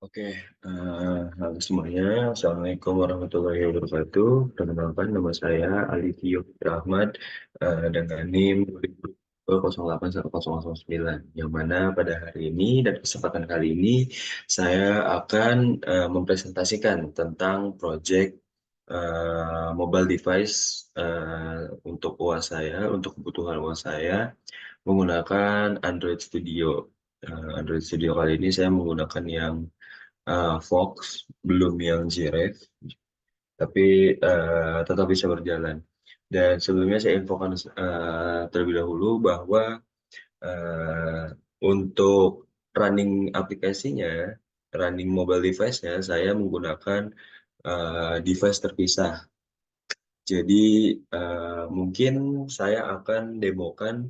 Oke, halo semuanya. Assalamualaikum warahmatullahi wabarakatuh. Perkenalkan, nama saya Alifio Rahmat dengan NIM 08109, yang mana pada hari ini dan kesempatan kali ini saya akan mempresentasikan tentang proyek mobile device untuk UAS saya, untuk kebutuhan UAS saya menggunakan Android Studio. Android Studio kali ini saya menggunakan yang Fox, belum yang Jiref, tapi tetap bisa berjalan. Dan sebelumnya saya infokan terlebih dahulu bahwa eh, untuk running aplikasinya, running mobile device-nya, saya menggunakan device terpisah. Jadi mungkin saya akan demokan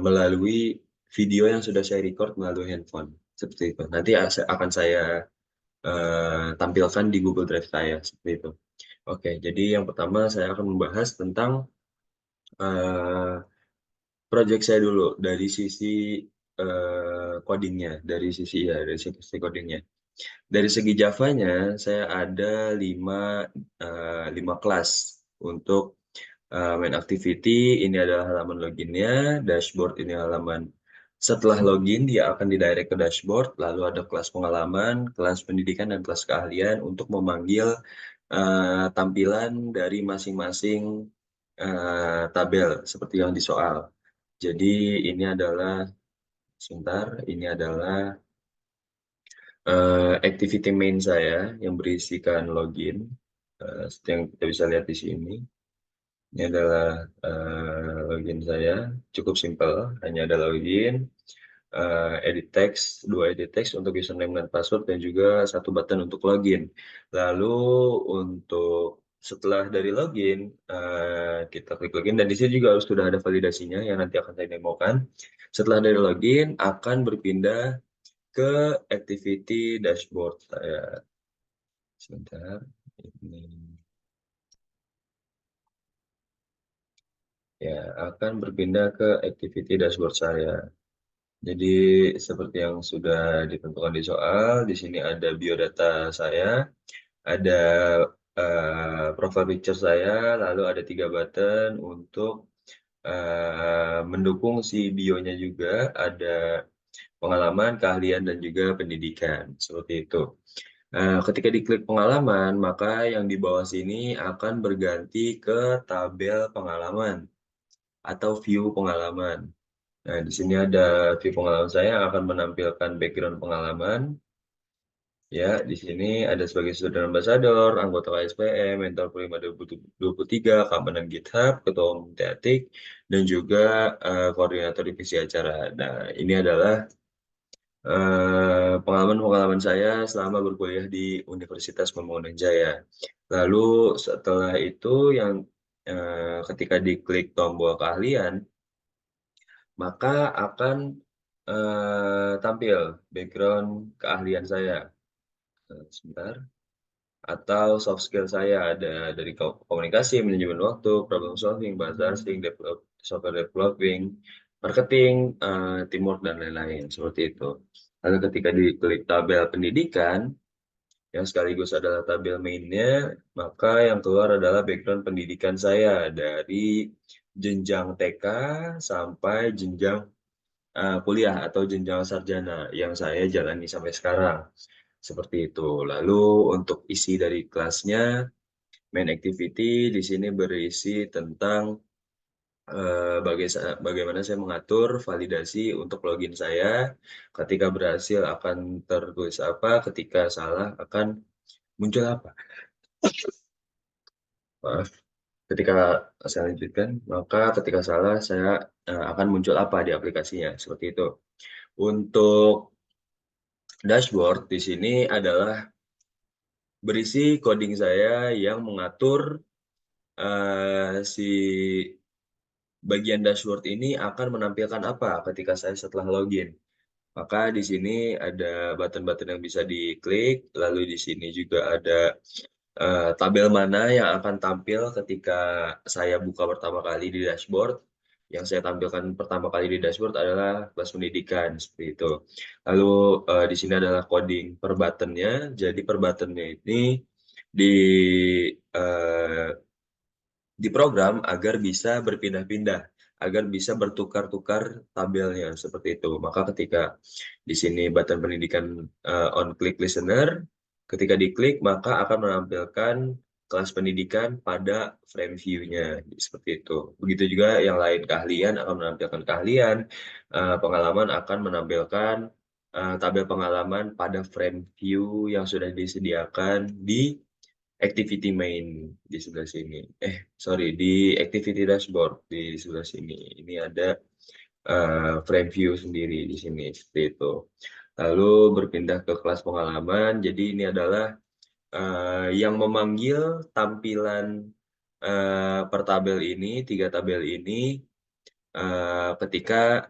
melalui video yang sudah saya record melalui handphone. Seperti itu. Nanti akan saya tampilkan di Google Drive saya seperti itu. Oke, jadi yang pertama saya akan membahas tentang eh, project saya dulu dari sisi codingnya, dari sisi codingnya. Dari segi Java-nya, saya ada lima kelas untuk main activity. Ini adalah halaman loginnya, dashboard ini halaman. Setelah login, dia akan didirect ke dashboard, lalu ada kelas pengalaman, kelas pendidikan, dan kelas keahlian untuk memanggil tampilan dari masing-masing tabel, seperti yang di soal. Jadi ini adalah, sebentar, ini adalah activity main saya yang berisikan login, seperti yang kita bisa lihat di sini. Ini adalah login saya, cukup simpel, hanya ada login, edit text, dua edit text untuk username dan password, dan juga satu button untuk login. Lalu untuk setelah dari login, kita klik login, dan di sini juga sudah ada validasinya yang nanti akan saya demokan. Setelah dari login, akan berpindah ke activity dashboard saya. Sebentar, ini ya akan berpindah ke activity dashboard saya. Jadi seperti yang sudah ditentukan di soal, di sini ada biodata saya, ada profile picture saya, lalu ada tiga button untuk mendukung si bionya juga, ada pengalaman, keahlian, dan juga pendidikan. Seperti itu. Ketika diklik pengalaman, maka yang di bawah sini akan berganti ke tabel pengalaman atau view pengalaman. Nah, di sini ada view pengalaman saya akan menampilkan background pengalaman. Ya, di sini ada sebagai student ambassador, anggota KSPM, mentor Prima 2023, keamanan GitHub, ketua umum Teatik, dan juga koordinator divisi acara. Nah, ini adalah pengalaman-pengalaman saya selama berkuliah di Universitas Pembangunan Jaya. Lalu setelah itu yang ketika diklik tombol keahlian, maka akan tampil background keahlian saya. Sebentar. Atau soft skill saya ada dari komunikasi, manajemen waktu, problem solving, bahasa asing, software developing, marketing, teamwork, dan lain-lain. Seperti itu. Lalu ketika diklik tabel pendidikan, yang sekaligus adalah tabel mainnya, maka yang keluar adalah background pendidikan saya dari jenjang TK sampai jenjang kuliah atau jenjang sarjana yang saya jalani sampai sekarang. Seperti itu. Lalu untuk isi dari kelasnya, main activity di sini berisi tentang bagaimana saya mengatur validasi untuk login saya. Ketika berhasil akan tertulis apa, ketika salah akan muncul apa. Maaf. Ketika saya lanjutkan, maka ketika salah saya akan muncul apa di aplikasinya. Seperti itu. Untuk dashboard di sini adalah berisi coding saya yang mengatur si bagian dashboard ini akan menampilkan apa ketika saya setelah login. Maka di sini ada button-button yang bisa diklik, lalu di sini juga ada tabel mana yang akan tampil ketika saya buka pertama kali di dashboard. Yang saya tampilkan pertama kali di dashboard adalah kelas pendidikan seperti itu. Lalu di sini adalah coding per buttonnya. Jadi per buttonnya ini di eh, diprogram agar bisa berpindah-pindah, agar bisa bertukar-tukar tabelnya seperti itu. Maka ketika di sini button pendidikan on click listener, ketika diklik maka akan menampilkan kelas pendidikan pada frame view-nya seperti itu. Begitu juga yang lain, keahlian akan menampilkan keahlian, pengalaman akan menampilkan tabel pengalaman pada frame view yang sudah disediakan di activity main di sebelah sini. Sorry, di activity dashboard di sebelah sini. Ini ada frame view sendiri di sini seperti itu. Lalu berpindah ke kelas pengalaman. Jadi ini adalah yang memanggil tampilan per tabel ini, 3 tabel ini ketika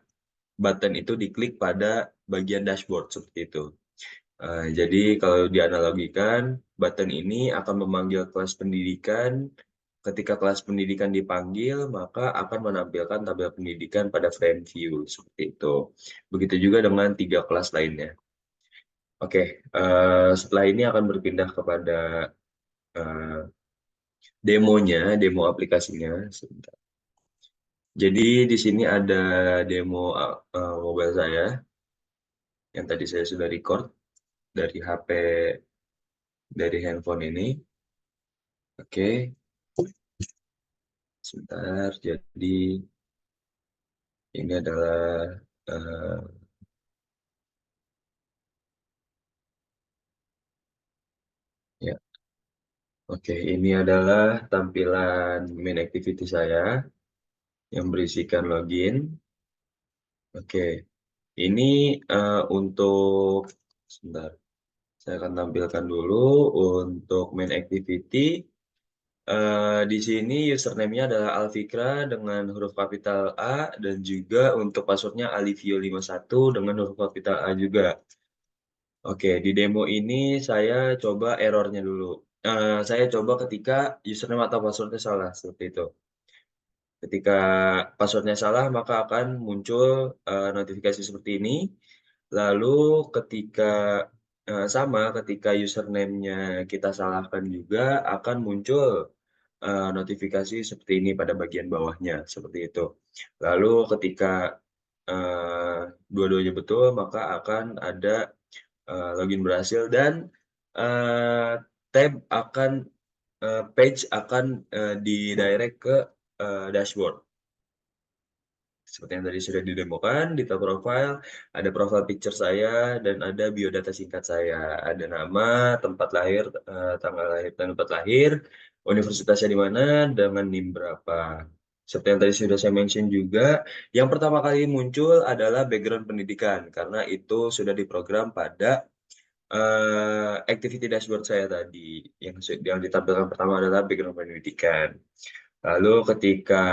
button itu diklik pada bagian dashboard seperti itu. Jadi kalau dianalogikan, button ini akan memanggil kelas pendidikan. Ketika kelas pendidikan dipanggil, maka akan menampilkan tabel pendidikan pada frame view seperti itu. Begitu juga dengan 3 kelas lainnya. Oke, setelah ini akan berpindah kepada eh, demonya, demo aplikasinya. Sebentar. Jadi di sini ada demo mobile saya yang tadi saya sudah record dari HP, dari handphone ini. Oke, sebentar. Jadi ini adalah eh, ya, oke. Ini adalah tampilan main activity saya yang berisikan login. Oke, ini untuk sebentar. Saya akan tampilkan dulu untuk main activity. Di sini username-nya adalah Alfikra dengan huruf kapital A dan juga untuk passwordnya Alivio51 dengan huruf kapital A juga. Oke, di demo ini saya coba errornya dulu. Saya coba ketika username atau passwordnya salah, seperti itu. Ketika passwordnya salah, maka akan muncul notifikasi seperti ini. Lalu ketika sama, ketika username-nya kita salahkan juga, akan muncul notifikasi seperti ini pada bagian bawahnya, seperti itu. Lalu ketika eh, dua-duanya betul, maka akan ada login berhasil dan eh, tab akan page akan didirect ke dashboard. Seperti yang tadi sudah didemokan, di tab profile ada profile picture saya dan ada biodata singkat saya. Ada nama, tempat lahir, tanggal lahir dan tempat lahir, universitasnya di mana, dengan NIM berapa. Seperti yang tadi sudah saya mention juga, yang pertama kali muncul adalah background pendidikan karena itu sudah diprogram pada activity dashboard saya tadi. Yang ditampilkan pertama adalah background pendidikan. Lalu ketika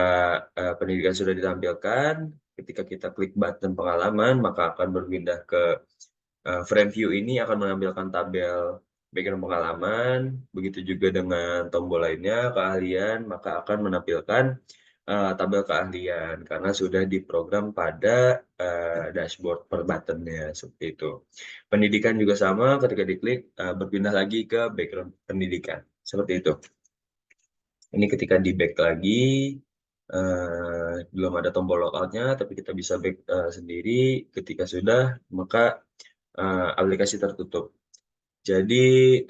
pendidikan sudah ditampilkan, ketika kita klik button pengalaman, maka akan berpindah ke frame view ini akan menampilkan tabel background pengalaman, begitu juga dengan tombol lainnya, keahlian, maka akan menampilkan tabel keahlian karena sudah diprogram pada dashboard per buttonnya seperti itu. Pendidikan juga sama, ketika diklik berpindah lagi ke background pendidikan seperti itu. Ini ketika di back lagi, belum ada tombol logoutnya, tapi kita bisa back sendiri. Ketika sudah, maka aplikasi tertutup. Jadi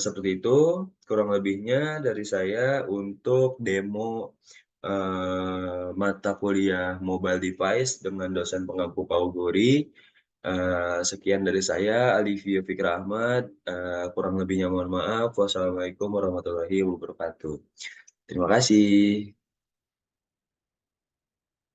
seperti itu kurang lebihnya dari saya untuk demo mata kuliah mobile device dengan dosen pengampu Paugori. Sekian dari saya, Alivio Fikra Ahmad. Kurang lebihnya mohon maaf. Wassalamualaikum warahmatullahi wabarakatuh. Terima kasih.